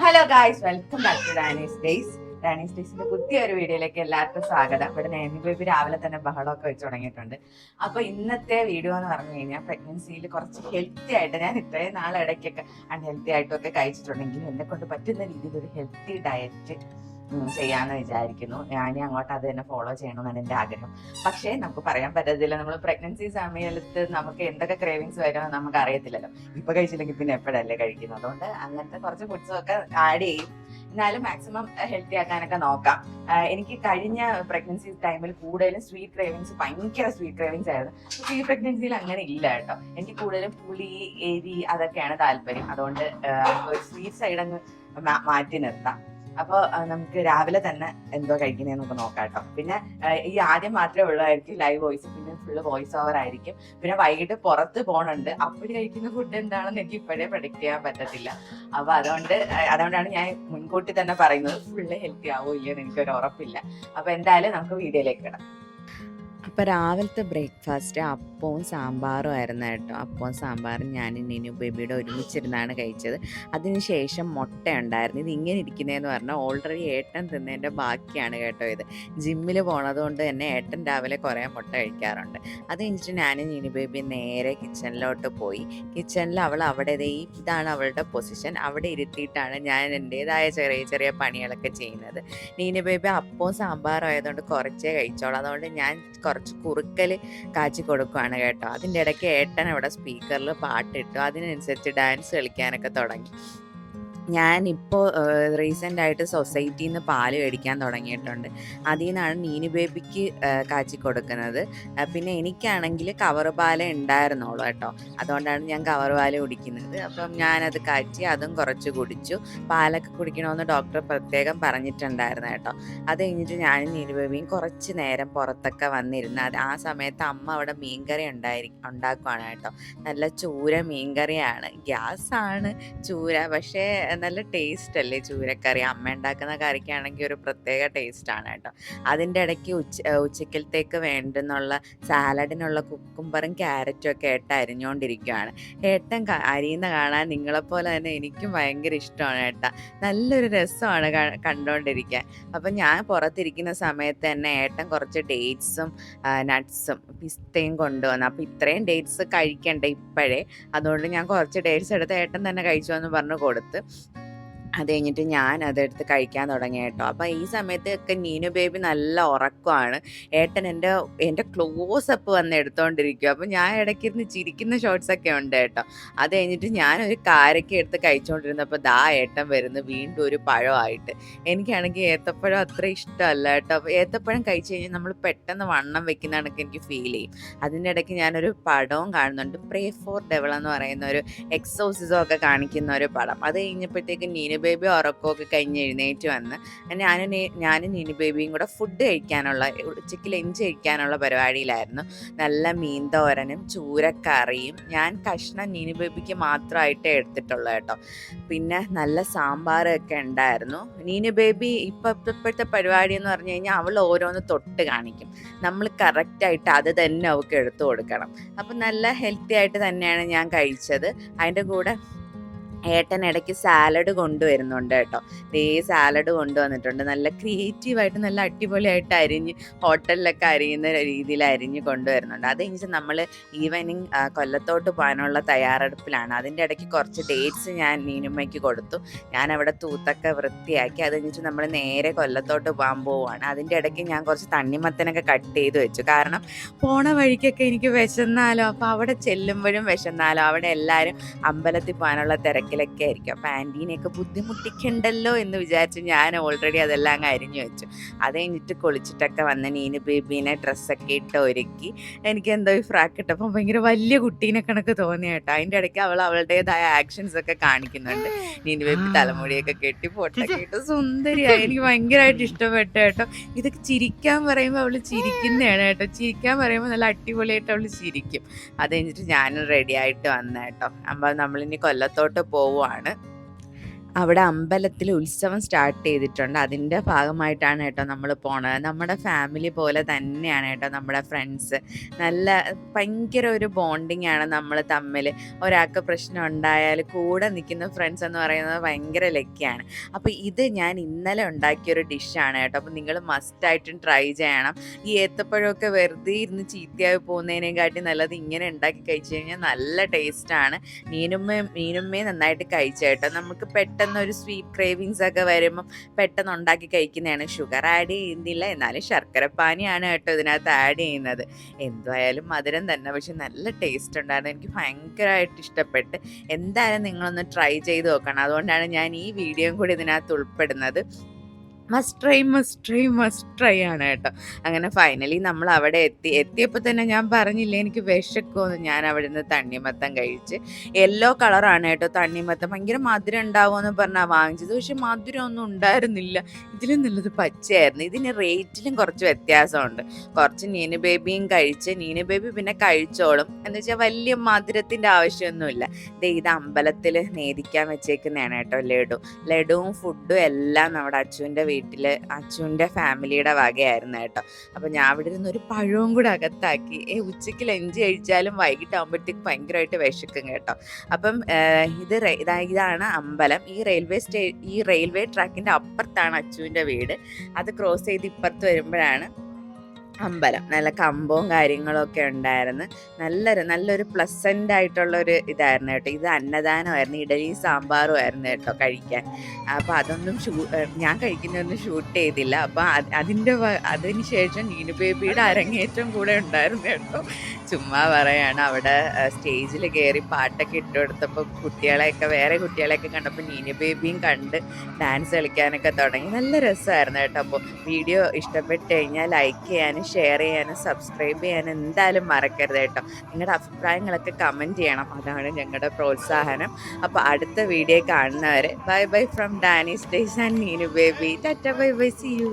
Hello guys, welcome back to Dani's days. Dani's ഡേയ്സിന്റെ പുതിയൊരു വീഡിയോയിലേക്ക് എല്ലാവർക്കും സ്വാഗതം. ഇവിടെ നേമി ബേബി രാവിലെ തന്നെ ബഹളമൊക്കെ വെച്ച് തുടങ്ങിയിട്ടുണ്ട്. അപ്പൊ ഇന്നത്തെ വീഡിയോ എന്ന് പറഞ്ഞു കഴിഞ്ഞാൽ പ്രഗ്നൻസിയിൽ കുറച്ച് ഹെൽത്തി ആയിട്ട്, ഞാൻ ഇത്രയും നാൾ ഇടയ്ക്കൊക്കെ അൺഹെൽത്തി ആയിട്ടൊക്കെ കഴിച്ചിട്ടുണ്ടെങ്കിൽ എന്നെ കൊണ്ട് പറ്റുന്ന രീതിയിൽ ഒരു ഹെൽത്തി ഡയറ്റ് ചെയ്യാന്ന് വിചാരിക്കുന്നു. ഞാൻ അങ്ങോട്ട് അത് തന്നെ ഫോളോ ചെയ്യണമെന്നാണ് എൻ്റെ ആഗ്രഹം. പക്ഷേ നമുക്ക് പറയാൻ പറ്റത്തില്ല, നമ്മൾ പ്രഗ്നൻസി സമയത്ത് നമുക്ക് എന്തൊക്കെ ക്രേവിങ്സ് വരുമെന്ന് നമുക്ക് അറിയത്തില്ലല്ലോ. ഇപ്പൊ കഴിച്ചില്ലെങ്കിൽ പിന്നെ എപ്പോഴല്ലേ കഴിക്കുന്നത്. അതുകൊണ്ട് അങ്ങനത്തെ കുറച്ച് ഫുഡ്സും ഒക്കെ ആഡ് ചെയ്യും. എന്നാലും മാക്സിമം ഹെൽത്തി ആക്കാനൊക്കെ നോക്കാം. എനിക്ക് കഴിഞ്ഞ പ്രഗ്നൻസി ടൈമിൽ കൂടുതലും സ്വീറ്റ് ക്രേവിങ്സ്, ഭയങ്കര സ്വീറ്റ് ക്രേവിങ്സ് ആയിരുന്നു. പക്ഷേ ഈ പ്രഗ്നൻസിയിൽ അങ്ങനെ ഇല്ല കേട്ടോ. എനിക്ക് കൂടുതലും പുളി, എരി അതൊക്കെയാണ് താല്പര്യം. അതുകൊണ്ട് ഒരു സ്വീറ്റ് സൈഡ് അങ്ങ് മാറ്റി നിർത്താം. അപ്പോൾ നമുക്ക് രാവിലെ തന്നെ എന്തോ കഴിക്കുന്നതെന്ന് നമുക്ക് നോക്കാം കേട്ടോ. പിന്നെ ഈ ആദ്യം മാത്രമേ ഉള്ളായിരിക്കും ലൈവ് വോയിസ്, പിന്നെ ഫുള്ള് വോയിസ് ഓവർ ആയിരിക്കും. പിന്നെ വൈകിട്ട് പുറത്ത് പോകണുണ്ട്, അപ്പോൾ കഴിക്കുന്ന ഫുഡ് എന്താണെന്ന് എനിക്ക് ഇപ്പോഴേ പ്രഡിക്റ്റ് ചെയ്യാൻ പറ്റത്തില്ല. അപ്പൊ അതുകൊണ്ടാണ് ഞാൻ മുൻകൂട്ടി തന്നെ പറയുന്നത്. ഫുള്ള് ഹെൽത്തി ആവോ ഇല്ലയോ എന്ന് എനിക്കൊരു ഉറപ്പില്ല. അപ്പൊ എന്തായാലും നമുക്ക് വീഡിയോയിലേക്ക് ഇടാം. അപ്പോൾ രാവിലത്തെ ബ്രേക്ക്ഫാസ്റ്റ് അപ്പവും സാമ്പാറും ആയിരുന്നു കേട്ടോ. അപ്പവും സാമ്പാറും ഞാൻ നിനു ബേബിയുടെ ഒരുമിച്ചിരുന്നാണ് കഴിച്ചത്. അതിനുശേഷം മുട്ട ഉണ്ടായിരുന്നു. ഇത് ഇങ്ങനെ ഇരിക്കുന്നതെന്ന് പറഞ്ഞാൽ ഓൾറെഡി ഏട്ടൻ തിന്നതിൻ്റെ ബാക്കിയാണ് കേട്ടോ. ഇത് ജിമ്മിൽ പോണത് കൊണ്ട് തന്നെ ഏട്ടൻ രാവിലെ കുറേ മുട്ട കഴിക്കാറുണ്ട്. അത് കഴിഞ്ഞിട്ട് ഞാനും നിനു ബേബി നേരെ കിച്ചണിലോട്ട് പോയി. കിച്ചണിൽ അവൾ അവിടെ ഇതാണ് അവളുടെ പൊസിഷൻ. അവിടെ ഇരുത്തിയിട്ടാണ് ഞാൻ എൻ്റേതായ ചെറിയ ചെറിയ പണികളൊക്കെ ചെയ്യുന്നത്. നിനു ബേബി അപ്പവും സാമ്പാറും ആയതുകൊണ്ട് കുറച്ചേ കഴിച്ചോളൂ. അതുകൊണ്ട് ഞാൻ കുറച്ച് കുറുക്കൽ കാച്ചി കൊടുക്കുകയാണ് കേട്ടോ. അതിൻ്റെ ഇടയ്ക്ക് ഏട്ടൻ അവിടെ സ്പീക്കറിൽ പാട്ടിട്ടു. അതിനനുസരിച്ച് ഡാൻസ് കളിക്കാനൊക്കെ തുടങ്ങി. ഞാനിപ്പോൾ റീസെൻ്റായിട്ട് സൊസൈറ്റിയിൽ നിന്ന് പാല് മേടിക്കാൻ തുടങ്ങിയിട്ടുണ്ട്. അതിൽ നിന്നാണ് നീനു ബേബിക്ക് കാച്ചി കൊടുക്കുന്നത്. പിന്നെ എനിക്കാണെങ്കിൽ കവർ പാലേ ഉണ്ടായിരുന്നുള്ളൂ കേട്ടോ. അതുകൊണ്ടാണ് ഞാൻ കവർ പാല് കുടിക്കുന്നത്. അപ്പം ഞാനത് കാച്ചി അതും കുറച്ച് കുടിച്ചു. പാലൊക്കെ കുടിക്കണമെന്ന് ഡോക്ടർ പ്രത്യേകം പറഞ്ഞിട്ടുണ്ടായിരുന്നു കേട്ടോ. അത് കഴിഞ്ഞിട്ട് ഞാനും നീനു ബേബിയും കുറച്ച് നേരം പുറത്തൊക്കെ വന്നിരുന്നു. ആ സമയത്ത് അമ്മ അവിടെ മീൻകറി ഉണ്ടാക്കുവാണ് കേട്ടോ. നല്ല ചൂര മീൻകറിയാണ്. ഗ്യാസാണ് ചൂര, പക്ഷേ നല്ല ടേസ്റ്റ് അല്ലേ ചൂരക്കറി. അമ്മ ഉണ്ടാക്കുന്ന കറിക്കാണെങ്കിൽ ഒരു പ്രത്യേക ടേസ്റ്റാണ് കേട്ടോ. അതിൻ്റെ ഇടയ്ക്ക് ഉച്ചക്കലത്തേക്ക് വേണ്ടുന്നുള്ള സാലഡിനുള്ള കുക്കുംബറും ക്യാരറ്റും ഒക്കെ ഏട്ടൻ അരിഞ്ഞുകൊണ്ടിരിക്കുകയാണ്. ഏട്ടൻ അരിയുന്ന കാണാൻ നിങ്ങളെപ്പോലെ തന്നെ എനിക്കും ഭയങ്കര ഇഷ്ടമാണ് ഏട്ടാ. നല്ലൊരു രസമാണ് കണ്ടുകൊണ്ടിരിക്കാൻ. അപ്പം ഞാൻ പുറത്തിരിക്കുന്ന സമയത്ത് തന്നെ ഏട്ടൻ കുറച്ച് ഡേറ്റ്സും നട്ട്സും പിസ്തയും കൊണ്ടുവന്നു. അപ്പം ഇത്രയും ഡേറ്റ്സ് കഴിക്കണ്ടേ ഇപ്പോഴേ, അതുകൊണ്ട് ഞാൻ കുറച്ച് ഡേറ്റ്സ് എടുത്ത് ഏട്ടൻ തന്നെ കഴിച്ചു എന്ന് പറഞ്ഞു കൊടുത്ത്. അത് കഴിഞ്ഞിട്ട് ഞാൻ അതെടുത്ത് കഴിക്കാൻ തുടങ്ങി കേട്ടോ. അപ്പം ഈ സമയത്തൊക്കെ നീനു ബേബി നല്ല ഉറക്കമാണ്. ഏട്ടൻ എൻ്റെ ക്ലോസപ്പ് വന്ന് എടുത്തുകൊണ്ടിരിക്കും. അപ്പം ഞാൻ ഇടയ്ക്കിരുന്ന് ചിരിക്കുന്ന ഷോട്ട്സൊക്കെ ഉണ്ട് കേട്ടോ. അത് കഴിഞ്ഞിട്ട് ഞാനൊരു കാരക്ക എടുത്ത് കഴിച്ചുകൊണ്ടിരുന്നപ്പോൾ ഏട്ടൻ വരുന്നു വീണ്ടും ഒരു പഴമായിട്ട്. എനിക്കാണെങ്കിൽ ഏത്തപ്പഴം അത്ര ഇഷ്ടമല്ല കേട്ടോ. അപ്പോൾ ഏത്തപ്പഴം കഴിച്ച് കഴിഞ്ഞാൽ നമ്മൾ പെട്ടെന്ന് വണ്ണം വെക്കുന്ന കണക്ക് എനിക്ക് ഫീൽ ചെയ്യും. അതിൻ്റെ ഇടയ്ക്ക് ഞാനൊരു പടവും കാണുന്നുണ്ട്, പ്രേ ഫോർ ഡെവൾ എന്ന് പറയുന്ന ഒരു എക്സോസിസം ഒക്കെ കാണിക്കുന്ന ഒരു പടം. അത് കഴിഞ്ഞപ്പോഴത്തേക്ക് നീനു ബേബി ഉറക്കമൊക്കെ കഴിഞ്ഞ് എഴുന്നേറ്റ് വന്ന് ഞാനും നീനു ബേബിയും കൂടെ ഫുഡ് കഴിക്കാനുള്ള, ഉച്ചയ്ക്ക് ലഞ്ച് കഴിക്കാനുള്ള പരിപാടിയിലായിരുന്നു. നല്ല മീൻ തോരനും ചൂരക്കറിയും ഞാൻ കഷ്ണം നീനു ബേബിക്ക് മാത്രമായിട്ടേ എടുത്തിട്ടുള്ളൂ കേട്ടോ. പിന്നെ നല്ല സാമ്പാറൊക്കെ ഉണ്ടായിരുന്നു. നീനു ബേബി ഇപ്പോഴത്തെ പരിപാടി എന്ന് പറഞ്ഞു കഴിഞ്ഞാൽ അവൾ ഓരോന്ന് തൊട്ട് കാണിക്കും. നമ്മൾ കറക്റ്റായിട്ട് അത് തന്നെ അവൾക്ക് എടുത്തു കൊടുക്കണം. അപ്പം നല്ല ഹെൽത്തി ആയിട്ട് തന്നെയാണ് ഞാൻ കഴിച്ചത്. അതിൻ്റെ കൂടെ ഏട്ടൻ ഇടയ്ക്ക് സാലഡ് കൊണ്ടുവരുന്നുണ്ട് കേട്ടോ. സാലഡ് കൊണ്ടുവന്നിട്ടുണ്ട്. നല്ല ക്രിയേറ്റീവായിട്ട് നല്ല അടിപൊളിയായിട്ട് അരിഞ്ഞ് ഹോട്ടലിലൊക്കെ അരിയുന്ന രീതിയിൽ അരിഞ്ഞ് കൊണ്ടുവരുന്നുണ്ട്. അത് കഴിഞ്ഞിട്ട് നമ്മൾ ഈവനിങ് കൊല്ലത്തോട്ട് പോകാനുള്ള തയ്യാറെടുപ്പിലാണ്. അതിൻ്റെ ഇടയ്ക്ക് കുറച്ച് ഡേറ്റ്സ് ഞാൻ നീനുമ്മയ്ക്ക് കൊടുത്തു. ഞാൻ അവിടെ തൂത്തൊക്കെ വൃത്തിയാക്കി. അത് കഴിഞ്ഞിട്ട് നമ്മൾ നേരെ കൊല്ലത്തോട്ട് പോകാൻ പോവുകയാണ്. അതിൻ്റെ ഇടയ്ക്ക് ഞാൻ കുറച്ച് തണ്ണിമത്തനൊക്കെ കട്ട് ചെയ്ത് വെച്ചു. കാരണം പോണ വഴിക്കൊക്കെ എനിക്ക് വിശന്നാലോ, അപ്പോൾ അവിടെ ചെല്ലുമ്പോഴും വിശന്നാലോ. അവിടെ എല്ലാവരും അമ്പലത്തിൽ പോകാനുള്ള തിരക്കിലൊക്കെ ആയിരിക്കും. അപ്പം ആൻറ്റീനെയൊക്കെ ബുദ്ധിമുട്ടിക്കണ്ടല്ലോ എന്ന് വിചാരിച്ച് ഞാൻ ഓൾറെഡി അതെല്ലാം അങ്ങ് അരിഞ്ഞു വെച്ചു. അത് കഴിഞ്ഞിട്ട് കുളിച്ചിട്ടൊക്കെ വന്ന് നീനു ബേബീനെ ഡ്രസ്സൊക്കെ ഇട്ട് ഒരുക്കി. എനിക്ക് എന്തോ ഈ ഫ്രാക്ക് ഇട്ടപ്പം ഭയങ്കര വലിയ കുട്ടീനെ കണക്ക് തോന്നി കേട്ടോ. അതിൻ്റെ ഇടയ്ക്ക് അവളുടേതായ ആക്ഷൻസ് ഒക്കെ കാണിക്കുന്നുണ്ട്. നീനു ബേബി തലമുടിയൊക്കെ കെട്ടി പൊട്ടൊക്കെ ഇട്ട് സുന്ദരിയായി. എനിക്ക് ഭയങ്കരമായിട്ട് ഇഷ്ടപ്പെട്ടു കേട്ടോ. ഇതൊക്കെ ചിരിക്കാൻ പറയുമ്പോൾ അവൾ ചിരിക്കുന്നതാണ് കേട്ടോ. ചിരിക്കാൻ പറയുമ്പോൾ നല്ല അടിപൊളിയായിട്ട് അവൾ ചിരിക്കും. അത് കഴിഞ്ഞിട്ട് ഞാനും റെഡി ആയിട്ട് വന്ന കേട്ടോ. അപ്പം നമ്മളിനി കൊല്ലത്തോട്ട് പോവുകയാണ്. അവിടെ അമ്പലത്തിൽ ഉത്സവം സ്റ്റാർട്ട് ചെയ്തിട്ടുണ്ട്. അതിൻ്റെ ഭാഗമായിട്ടാണ് കേട്ടോ നമ്മൾ പോണത്. നമ്മുടെ ഫാമിലി പോലെ തന്നെയാണ് കേട്ടോ നമ്മുടെ ഫ്രണ്ട്സ്. നല്ല ഭയങ്കര ഒരു ബോണ്ടിങ് ആണ് നമ്മൾ തമ്മിൽ. ഒരാൾക്ക് പ്രശ്നം ഉണ്ടായാൽ കൂടെ നിൽക്കുന്ന ഫ്രണ്ട്സ് എന്ന് പറയുന്നത് ഭയങ്കര ലക്കിയാണ്. അപ്പോൾ ഇത് ഞാൻ ഇന്നലെ ഉണ്ടാക്കിയൊരു ഡിഷാണ് കേട്ടോ. അപ്പോൾ നിങ്ങൾ മസ്റ്റായിട്ടും ട്രൈ ചെയ്യണം. ഈ ഏത്തപ്പഴമൊക്കെ വെറുതെ ഇരുന്ന് ചീത്തയായി പോകുന്നതിനെക്കാട്ടി നല്ലത് ഇങ്ങനെ ഉണ്ടാക്കി കഴിച്ചു കഴിഞ്ഞാൽ നല്ല ടേസ്റ്റാണ്. മീനുമ്മേ നന്നായിട്ട് കഴിച്ചു കേട്ടോ. നമുക്ക് പെട്ടെന്ന് ഒരു സ്വീറ്റ് ക്രേവിങ്സ് ഒക്കെ വരുമ്പം പെട്ടെന്ന് ഉണ്ടാക്കി കഴിക്കുന്നതാണ്. ഷുഗർ ആഡ് ചെയ്യുന്നില്ല, എന്നാലും ശർക്കരപ്പാനിയാണ് കേട്ടോ ഇതിനകത്ത് ആഡ് ചെയ്യുന്നത്. എന്തായാലും മധുരം തന്നെ, പക്ഷെ നല്ല ടേസ്റ്റ് ഉണ്ടായിരുന്നു. എനിക്ക് ഭയങ്കരമായിട്ട് ഇഷ്ടപ്പെട്ട്. എന്തായാലും നിങ്ങളൊന്ന് ട്രൈ ചെയ്ത് നോക്കണം. അതുകൊണ്ടാണ് ഞാൻ ഈ വീഡിയോയും കൂടി ഇതിനകത്ത് ഉൾപ്പെടുന്നത്. മസ്റ്റ് ട്രൈ ആണ് കേട്ടോ. അങ്ങനെ ഫൈനലി നമ്മൾ അവിടെ എത്തിയപ്പോൾ തന്നെ ഞാൻ പറഞ്ഞില്ലേ എനിക്ക് വിശക്കുമെന്ന്. ഞാൻ അവിടെ നിന്ന് തണ്ണിമത്തം കഴിച്ച്. യെല്ലോ കളറാണ് കേട്ടോ തണ്ണിമത്തം. ഭയങ്കര മധുരം ഉണ്ടാവുമെന്ന് പറഞ്ഞാൽ വാങ്ങിച്ചത്, പക്ഷെ മധുരമൊന്നും ഉണ്ടായിരുന്നില്ല. ഇതിലും നല്ലത് പച്ചയായിരുന്നു. ഇതിന് റേറ്റിലും കുറച്ച് വ്യത്യാസമുണ്ട്. കുറച്ച് നീനു ബേബിയും കഴിച്ച്, നീനു ബേബി പിന്നെ കഴിച്ചോളും. എന്ന് വെച്ചാൽ വലിയ മധുരത്തിൻ്റെ ആവശ്യമൊന്നുമില്ല. ഇത് അമ്പലത്തിൽ നേദിക്കാൻ വെച്ചേക്കുന്നതാണ് കേട്ടോ ലഡുവും ഫുഡും എല്ലാം നമ്മുടെ അച്ചുവിൻ്റെ വീട്ടിൽ അച്ചുവിൻ്റെ ഫാമിലിയുടെ വകയായിരുന്നു കേട്ടോ. അപ്പം ഞാൻ അവിടെ ഇരുന്ന് ഒരു പഴവും കൂടെ അകത്താക്കി. ഉച്ചയ്ക്ക് ലഞ്ച് കഴിച്ചാലും വൈകിട്ടാകുമ്പോഴത്തേക്ക് ഭയങ്കരമായിട്ട് വിശക്കും കേട്ടോ. അപ്പം ഇതാണ് അമ്പലം. ഈ റെയിൽവേ ട്രാക്കിൻ്റെ അപ്പുറത്താണ് അച്ചുവിൻ്റെ വീട്. അത് ക്രോസ് ചെയ്ത് ഇപ്പുറത്ത് വരുമ്പോഴാണ് അമ്പലം. നല്ല കമ്പവും കാര്യങ്ങളൊക്കെ ഉണ്ടായിരുന്നു. നല്ലൊരു പ്ലസൻ്റ് ആയിട്ടുള്ളൊരു ഇതായിരുന്നു കേട്ടോ. ഇത് അന്നദാനമായിരുന്നു. ഇഡലിയും സാമ്പാറും ആയിരുന്നു കേട്ടോ കഴിക്കാൻ. അപ്പോൾ അതൊന്നും ഞാൻ കഴിക്കുന്നതൊന്നും ഷൂട്ട് ചെയ്തില്ല. അപ്പോൾ അതിന് ശേഷം നീനു ബേബിയുടെ അരങ്ങേറ്റം കൂടെ ഉണ്ടായിരുന്നു കേട്ടോ. ചുമ്മാ പറയാണ്. അവിടെ സ്റ്റേജിൽ കയറി പാട്ടൊക്കെ ഇട്ട് കൊടുത്തപ്പോൾ വേറെ കുട്ടികളെയൊക്കെ കണ്ടപ്പോൾ നീനു ബേബിയും കണ്ട് ഡാൻസ് കളിക്കാനൊക്കെ തുടങ്ങി. നല്ല രസമായിരുന്നു കേട്ടോ. അപ്പോൾ വീഡിയോ ഇഷ്ടപ്പെട്ട് കഴിഞ്ഞാൽ ലൈക്ക് ചെയ്യാനും ഷെയർ ചെയ്യാനും സബ്സ്ക്രൈബ് ചെയ്യാനും എന്തായാലും മറക്കരുത് കേട്ടോ. നിങ്ങളുടെ അഭിപ്രായങ്ങളൊക്കെ കമൻറ്റ് ചെയ്യണം. അതാണ് ഞങ്ങളുടെ പ്രോത്സാഹനം. അപ്പോൾ അടുത്ത വീഡിയോ കാണുന്നവരെ bye bye from Danny's days and Neenu baby. ടാറ്റ ബൈ ബൈ, സീ യു.